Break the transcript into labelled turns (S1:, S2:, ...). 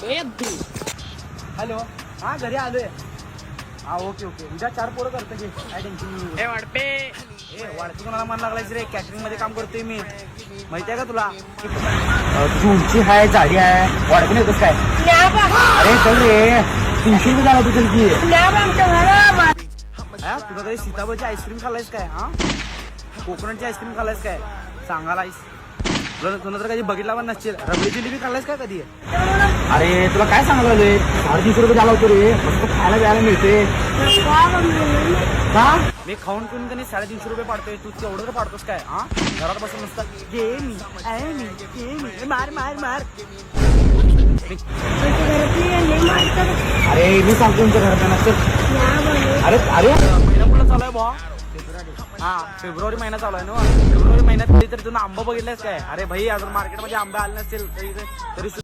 S1: Hello, हा घरी आलोय. हा ओके ओके, उद्या 4 पोरं करतो की, काय टेन्शन नाही. वाढते कोणाला मन लागलायच रे, कॅटरिंग मध्ये काम करतोय मी, माहितीये का तुला? तुझी उंची आहे, जाडी आहे, वाढते येतोस काय? अरे चल रे, 300 रुपये झाला तुझं की. हा तुला कधी सीताफळची आईस्क्रीम खाल्लायस काय? हा कोकोनटची आईस्क्रीम खाल्लायस काय? सांगालायस तुला तर कधी बघितला पण नसतील. रबडी जिलेबी खाल्लायस काय कधी? अरे तुला काय सांगायला रे, 350 रुपये झाला होतो रे, मस्त खायला प्यायला मिळते का? मी खाऊन पिऊन त्यांनी 350 रुपये पाडतोय, तू तेवढं तर पाडतोस काय? हा घरात बसून नसतं मार मार मार. अरे मी सांगतो तुमच्या घरात नसतं. अरे अरे महिना कुठला चालू आहे बॉ? हा फेब्रुवारी महिना चालू आहे ना. फेब्रुवारी महिन्यात तरी तुला आंबा बघितलास काय? अरे भाई अजून मार्केटमध्ये आंबे आले नसतील तरी